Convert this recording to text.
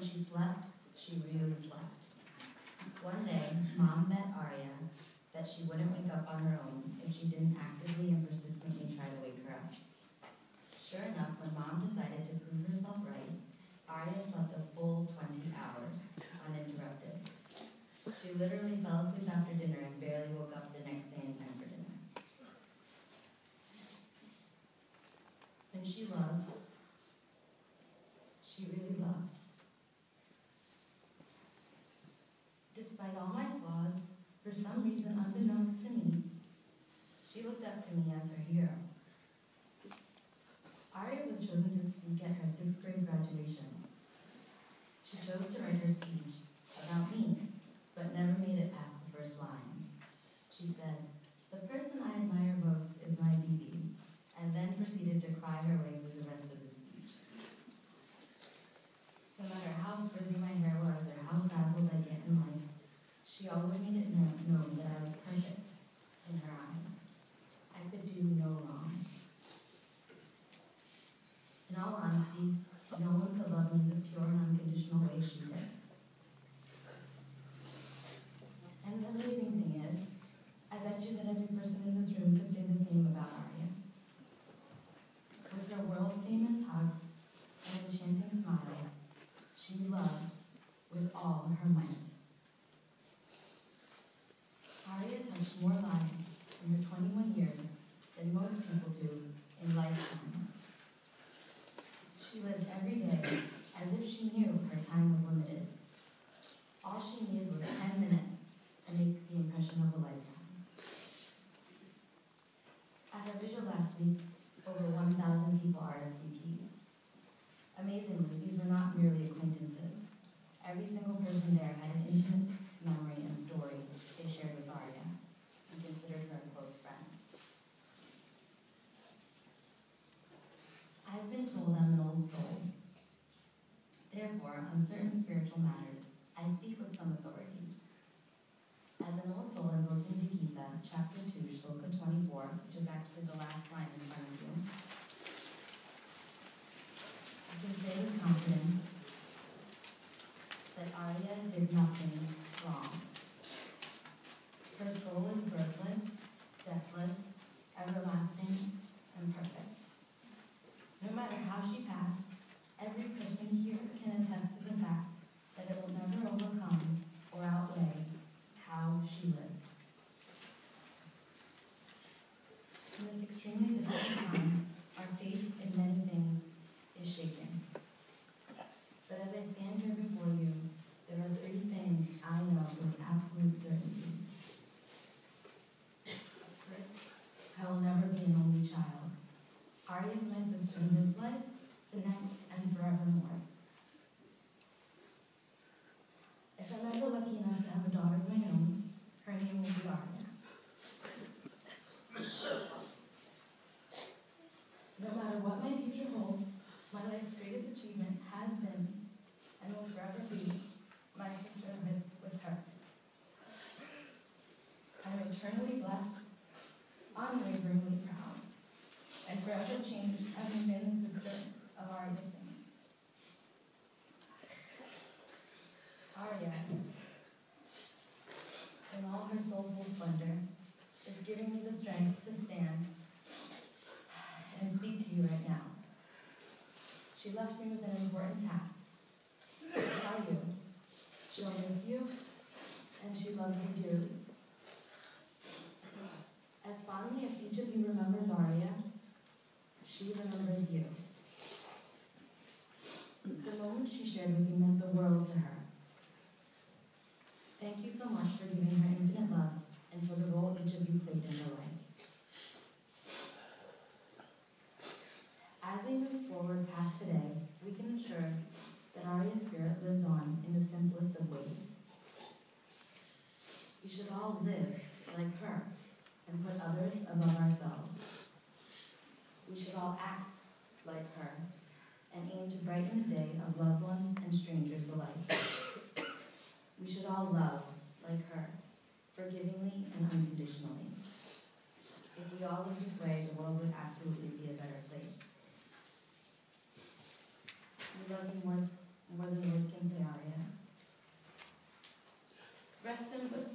she slept, she really slept. One day, Mom bet Arya that she wouldn't wake up on her own if she didn't actively and persistently try to wake her up. Sure enough, when Mom decided to prove herself right, Arya slept a full 20 hours, uninterrupted. She literally fell asleep after dinner and barely woke up the next day in time for dinner. And she loved. She really loved. Despite all my flaws, for some reason unbeknownst to me, she looked up to me as her hero. Arya was chosen to speak at her 6th grade graduation. She chose to write her speech about me, but never made it past the first line. She said, "The person I admire most is my baby," and then proceeded to cry her way through the rest of the speech. No matter how frizzy my hair was or how frazzled I get in life, she always made it known that I was perfect in her eyes. I could do no wrong. In all honesty, no one could love me the pure and unconditional way she did. And the amazing thing is, I bet you that every person in this room could say the same about Arya. With her world-famous hugs and enchanting smiles, she loved with all her might. Arya touched more lives in her 21 years than most people do in lifetimes. She lived every day as if she knew her time was limited. All she needed was 10 minutes to make the impression of a lifetime. At her vigil last week, over 1,000 people RSVP'd. Amazingly, these were not merely acquaintances. Every single person there had an intimate memory and story they shared with Arya and considered her a close friend. I've been told I'm an old soul. Therefore, on certain spiritual matters, I speak with some authority. As an old soul invoked in Gita, chapter 2, shloka 24, which is actually the last line in front of you, I can say with confidence that Arya did nothing wrong. Her soul is birthless, deathless, everlasting, and perfect. No matter how she passed, every person here can attest to the fact that it will never overcome or outweigh how she lived. In this extremely difficult time, our faith in many things is shaken. But as I stand here before you, there are 3 things I know with absolute certainty. First, I will never be an only child. Arya is my sister in this life, the next, and forevermore. If I'm ever lucky enough to have a daughter of my own, her name will be Arya. No matter what my future holds, my life's greatest achievement has been, and will forever be, my sisterhood with her. I am eternally blessed, unwaveringly proud, and forever changed having been the sister of Arya Singh. Arya, in all her soulful splendor, is giving me the strength to stand and speak to you right now. She left me with an important task. To tell you, she'll miss you, and she loves you dearly. As fondly as each of you remembers Arya, she remembers you. The moment she shared with you meant the world to her. Thank you so much for giving her infinite love and for the role each of you played in her life. As we move forward past today, we can ensure that Arya's spirit lives on in the simplest of ways. We should all live like her and put others above ourselves. We should all act like her and aim to brighten the day of loved ones and strangers alike. We should all love like her, forgivingly and unconditionally. If we all lived this way, the world would absolutely be a better place. We love you where the Lord can say Arya. Rest in blissful